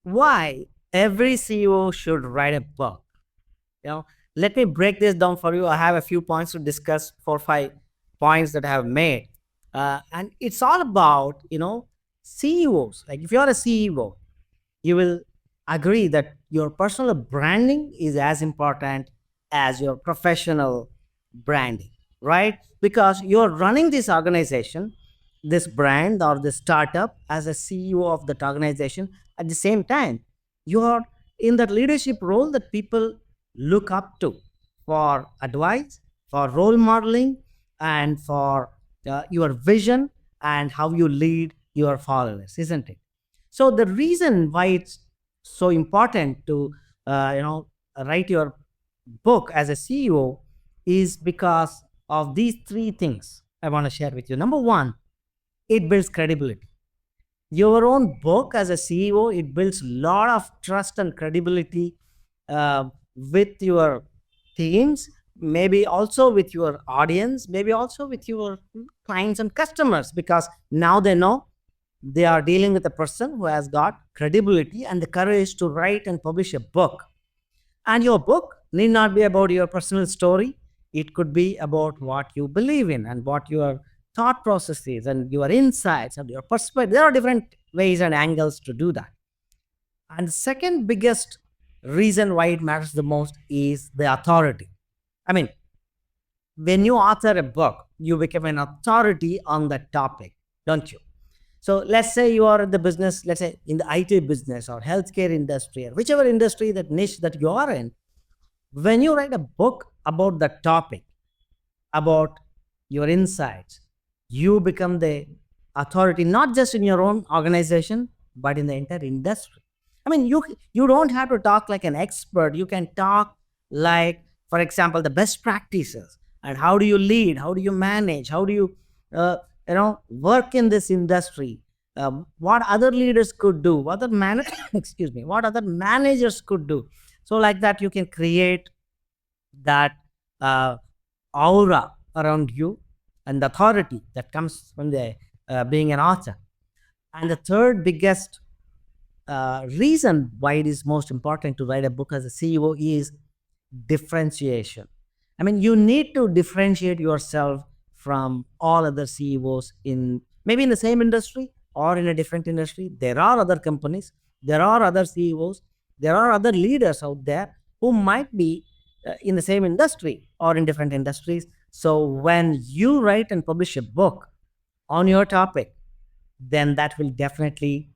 why every CEO should write a book. You know, let me break this down for you. I have a few points to discuss, 4 or 5 points that I have made. And it's all about, CEOs. Like if you're a CEO, you will agree that your personal branding is as important as your professional branding, right? Because you're running this organization, this brand or this startup as a CEO of that organization. At the same time, you're in that leadership role that people look up to for advice, for role modeling, and for your vision and how you lead your followers, isn't it? So the reason why it's so important to write your book as a CEO is because of these three things I want to share with you. Number one, it builds credibility. Your own book as a CEO, it builds a lot of trust and credibility with your teams, maybe also with your audience, maybe also with your clients and customers, because now they know they are dealing with a person who has got credibility and the courage to write and publish a book. And your book need not be about your personal story. It could be about what you believe in and what your thought process is and your insights and your perspective. There are different ways and angles to do that. And the second biggest reason why it matters the most is the authority. I mean, when you author a book, you become an authority on that topic, don't you? So let's say you are in the business, let's say in the IT business or healthcare industry or whichever industry, that niche that you are in. When you write a book about the topic, about your insights, you become the authority not just in your own organization but in the entire industry. I mean, you don't have to talk like an expert. You can talk like, for example, the best practices and how do you lead, how do you manage, how do you work in this industry, what other leaders could do, what other excuse me, what other managers could do. So like that you can create that uh, aura around you and the authority that comes from the being an author. And the third biggest reason why it is most important to write a book as a CEO is differentiation. I mean, you need to differentiate yourself from all other CEOs in maybe in the same industry or in a different industry. There are other companies, there are other CEOs, there are other leaders out there who might be in the same industry or in different industries. So when you write and publish a book on your topic, then that will definitely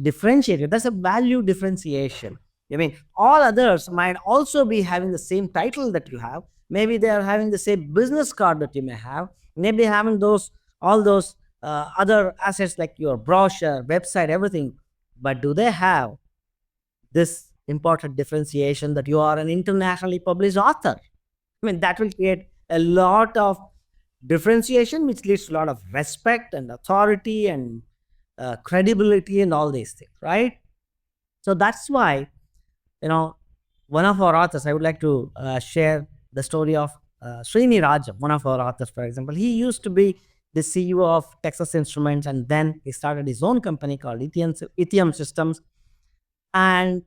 differentiate you. That's a value differentiation. I mean, all others might also be having the same title that you have. Maybe they are having the same business card that you may have. Maybe having those all those other assets like your brochure, website, everything. But do they have this important differentiation that you are an internationally published author? I mean, that will create a lot of differentiation, which leads to a lot of respect and authority and credibility and all these things, right? So that's why, you know, one of our authors, I would like to share the story of Srini Rajam, one of our authors, for example. He used to be the CEO of Texas Instruments, and then he started his own company called Lithium Systems. And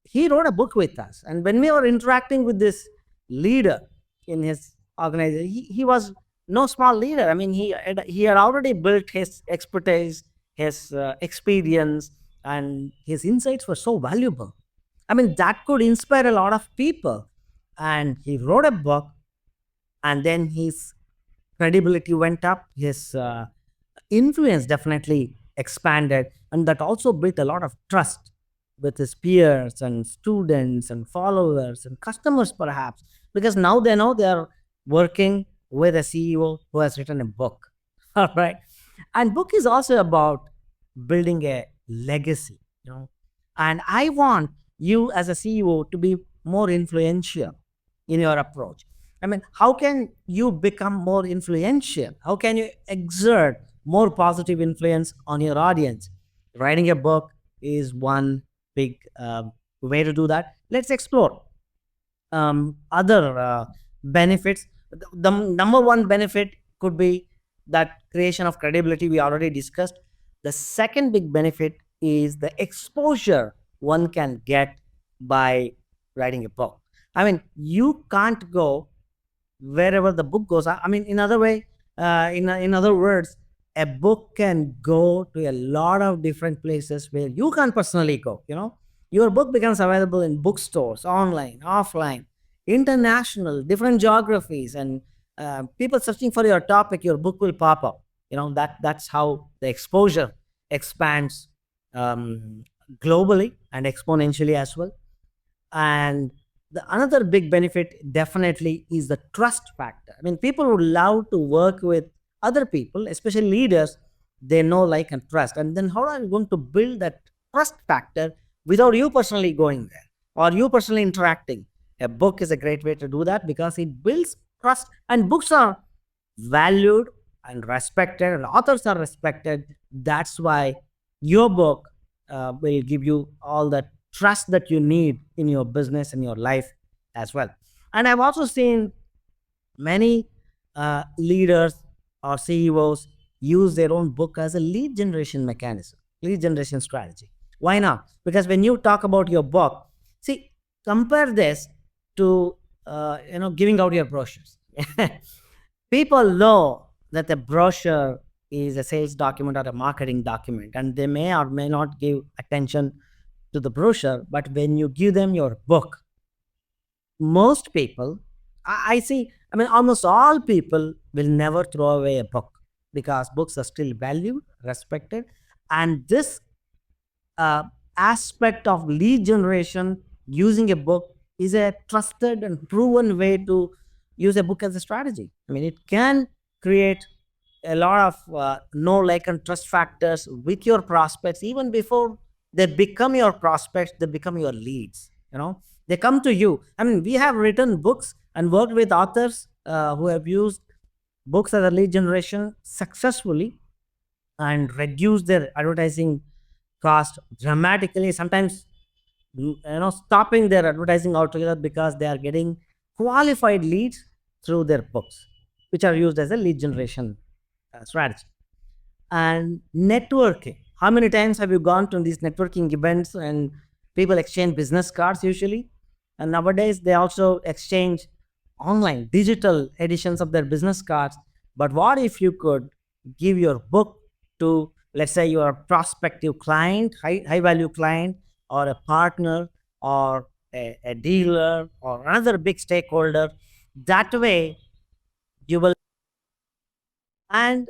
he wrote a book with us. And when we were interacting with this leader in his organization, he was no small leader. I mean, he had already built his expertise, his experience, and his insights were so valuable. I mean, that could inspire a lot of people. And he wrote a book, and then his credibility went up, his influence definitely expanded, and that also built a lot of trust with his peers and students and followers and customers, perhaps, because now they know they are working with a CEO who has written a book. All right. And book is also about building a legacy, you know. And I want you as a CEO to be more influential in your approach. I mean, how can you become more influential? How can you exert more positive influence on your audience? Writing a book is one big way to do that. Let's explore other benefits. The number one benefit could be that creation of credibility we already discussed. The second big benefit is the exposure one can get by writing a book. I mean, you can't go wherever the book goes. I mean, in other way, in other words, a book can go to a lot of different places where you can't personally go. Your book becomes available in bookstores, online, offline, international, different geographies, and people searching for your topic. Your book will pop up. That's how the exposure expands um, globally and exponentially as well. And the another big benefit definitely is the trust factor. I mean, people would love to work with other people, especially leaders they know, like, and trust. And then how are you going to build that trust factor without you personally going there or you personally interacting? A book is a great way to do that because it builds trust, and books are valued and respected, and authors are respected. That's why your book will give you all the trust that you need in your business and your life as well. And I've also seen many leaders or CEOs use their own book as a lead generation mechanism, lead generation strategy. Why not? Because when you talk about your book, see, compare this to giving out your brochures. People know that a brochure is a sales document or a marketing document, and they may or may not give attention to the brochure. But when you give them your book, most people, I see, I mean, almost all people will never throw away a book because books are still valued, respected. And this uh, aspect of lead generation using a book is a trusted and proven way to use a book as a strategy. I mean, it can create a lot of know, like, and trust factors with your prospects. Even before they become your prospects, they become your leads. They come to you. I mean, we have written books and worked with authors who have used books as a lead generation successfully and reduced their advertising cost dramatically, sometimes stopping their advertising altogether because they are getting qualified leads through their books, which are used as a lead generation strategy. And networking, how many times have you gone to these networking events and people exchange business cards usually, and nowadays they also exchange online digital editions of their business cards. But what if you could give your book to, let's say, your prospective client, high value client, or a partner, or a dealer, or another big stakeholder? That way you will, and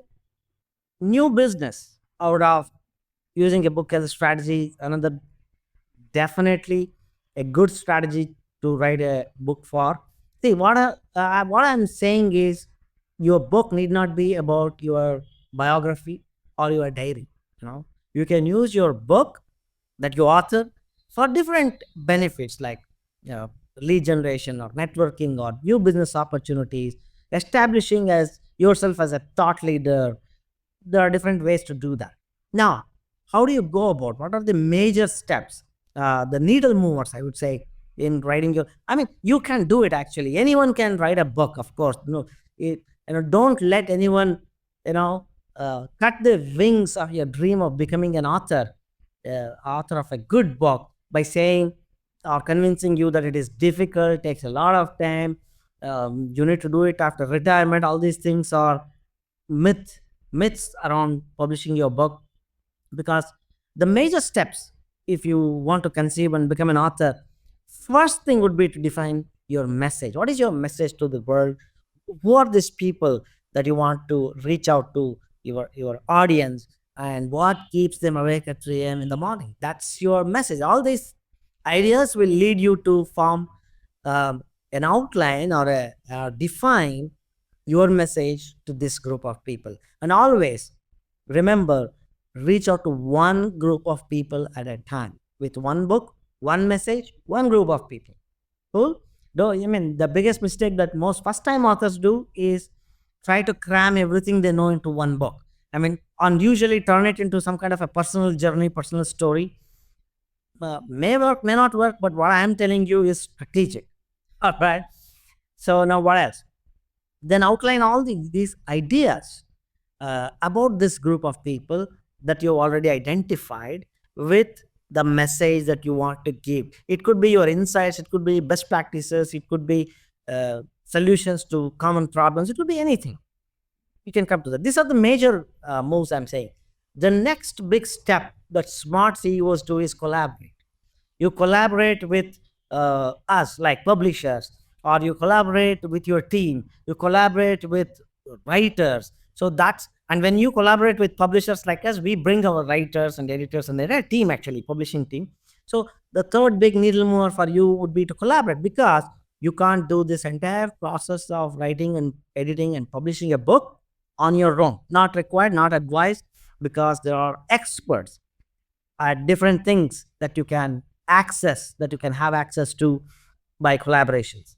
new business out of using a book as a strategy, another definitely a good strategy to write a book for. See, what I'm saying is, your book need not be about your biography or your diary. You can use your book that you author for different benefits, like lead generation or networking or new business opportunities, establishing as yourself as a thought leader. There are different ways to do that. Now, how do you go about? What are the major steps, the needle movers, I would say, in writing your? I mean, you can do it actually. Anyone can write a book, of course. Don't let anyone, cut the wings of your dream of becoming an author of a good book by saying or convincing you that it is difficult, takes a lot of time. You need to do it after retirement. All these things are myth myths around publishing your book, because the major steps, if you want to conceive and become an author, first thing would be to define your message. What is your message to the world? Who are these people that you want to reach out to, your audience, and what keeps them awake at 3 a.m. in the morning? That's your message. All these ideas will lead you to form an outline or define your message to this group of people. And always remember, reach out to one group of people at a time with one book, one message, one group of people. Cool? Though, I mean, the biggest mistake that most first time authors do is try to cram everything they know into one book. I mean, and usually turn it into some kind of a personal journey, personal story. May work, may not work, but what I am telling you is strategic. All right. So now what else? Then outline all these ideas about this group of people that you already identified, with the message that you want to give. It could be your insights, it could be best practices, it could be solutions to common problems, it could be anything. You can come to that. These are the major moves I'm saying. The next big step that smart CEOs do is collaborate. You collaborate with us like publishers, or you collaborate with your team, you collaborate with writers. So that's, and when you collaborate with publishers like us, we bring our writers and editors and their team, actually publishing team. So the third big needle mover for you would be to collaborate, because you can't do this entire process of writing and editing and publishing a book on your own. Not required, not advised, because there are experts at different things that you can access, that you can have access to by collaborations.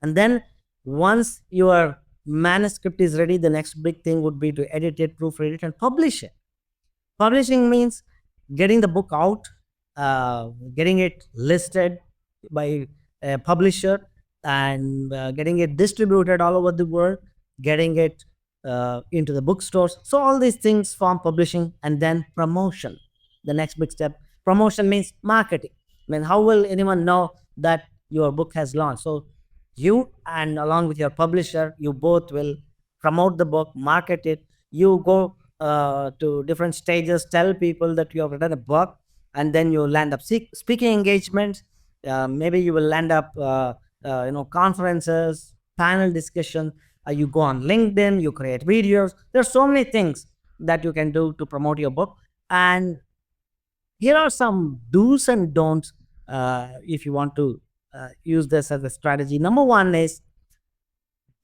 And then once your manuscript is ready, the next big thing would be to edit it, proofread it, and publish it. Publishing means getting the book out, getting it listed by a publisher, and getting it distributed all over the world, getting it into the bookstores. So all these things form publishing. And then promotion, the next big step. Promotion means marketing. I mean, how will anyone know that your book has launched? So you, and along with your publisher, you both will promote the book, market it. You go to different stages, tell people that you have written a book, and then you land up speaking engagements. Maybe you will land up conferences, panel discussion. You go on LinkedIn, you create videos. There's so many things that you can do to promote your book. And here are some do's and don'ts if you want to use this as a strategy. Number one is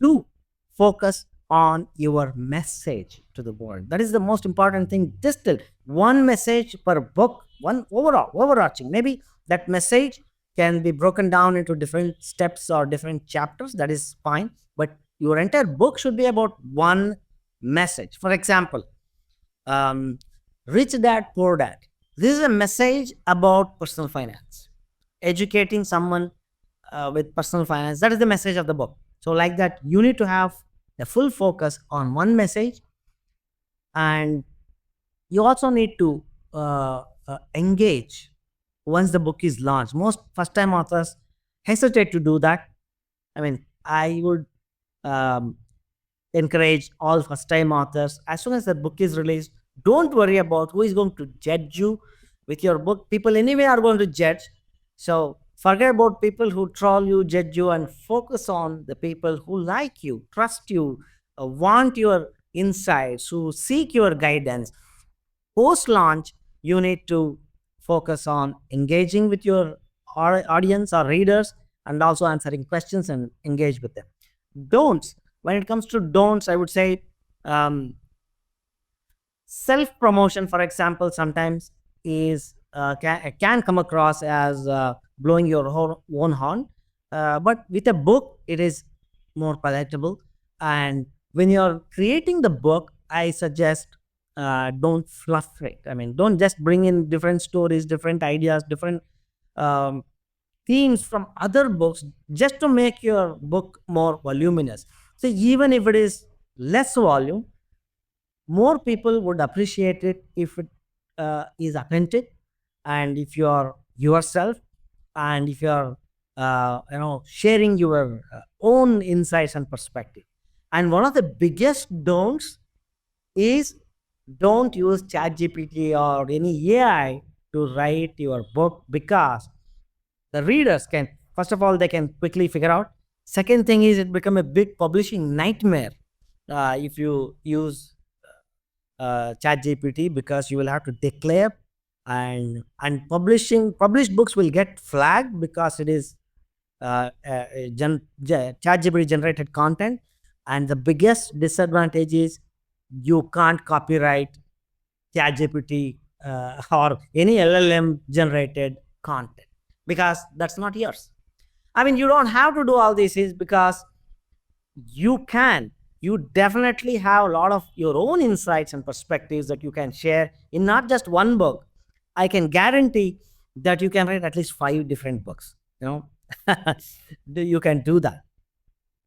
to focus on your message to the board. That is the most important thing. Distill one message per book, one overarching. Maybe that message can be broken down into different steps or different chapters. That is fine. But your entire book should be about one message. For example, Rich Dad Poor Dad. This is a message about personal finance, educating someone with personal finance. That is the message of the book. So, like that, you need to have the full focus on one message, and you also need to engage once the book is launched. Most first-time authors hesitate to do that. I mean, I would encourage all first-time authors, as soon as the book is released, don't worry about who is going to judge you with your book. People anyway are going to judge. So forget about people who troll you, judge you, and focus on the people who like you, trust you, want your insights, who seek your guidance. Post launch, you need to focus on engaging with your audience or readers, and also answering questions and engage with them. Don'ts. When it comes to don'ts, I would say self promotion, for example, sometimes is can come across as blowing your own horn, but with a book it is more palatable. And when you're creating the book, I suggest don't fluff it. I mean, don't just bring in different stories, different ideas, different um, themes from other books just to make your book more voluminous. So even if it is less volume, more people would appreciate it if it is authentic, and if you are yourself, and if you are sharing your own insights and perspective. And one of the biggest don'ts is, don't use ChatGPT or any AI to write your book, because the readers can, first of all, they can quickly figure out. Second thing is, it become a big publishing nightmare if you use chat gpt, because you will have to declare, and published books will get flagged because it is chat gpt generated content. And the biggest disadvantage is, you can't copyright chat gpt or any llm generated content, because that's not yours. I mean, you don't have to do all these things, because you definitely have a lot of your own insights and perspectives that you can share in not just one book. I can guarantee that you can write at least 5 different books, you know. You can do that.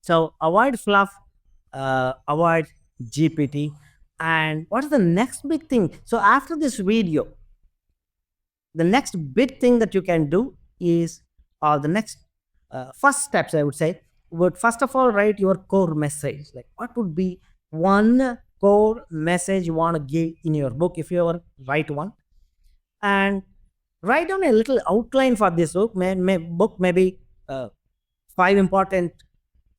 So avoid fluff, avoid gpt. And what is the next big thing? So after this video, the next big thing that you can do is, or the next first steps, I would say, would first of all write your core message. Like, what would be one core message you want to give in your book if you ever write one? And write down a little outline for this book. Book maybe five important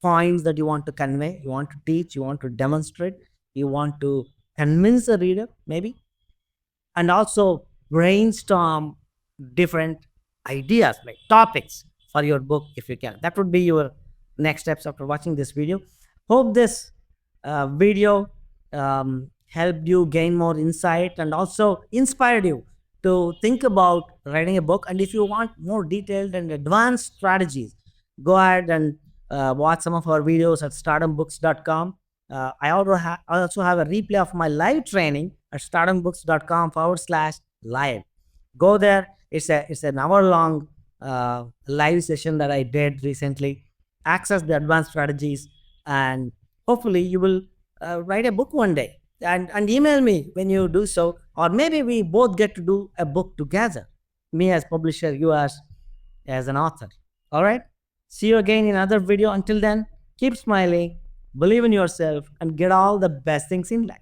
points that you want to convey, you want to teach, you want to demonstrate, you want to convince the reader, maybe, and also brainstorm different ideas like topics for your book if you can. That would be your next steps after watching this video. Hope this video helped you gain more insight and also inspired you to think about writing a book. And if you want more detailed and advanced strategies, go ahead and watch some of our videos at stardombooks.com. I also have a replay of my live training at stardombooks.com/live. Go there. It's an hour long live session that I did recently. Access the advanced strategies, and hopefully you will write a book one day. And email me when you do so, or maybe we both get to do a book together. Me as publisher, you as an author. All right. See you again in another video. Until then, keep smiling, believe in yourself, and get all the best things in life.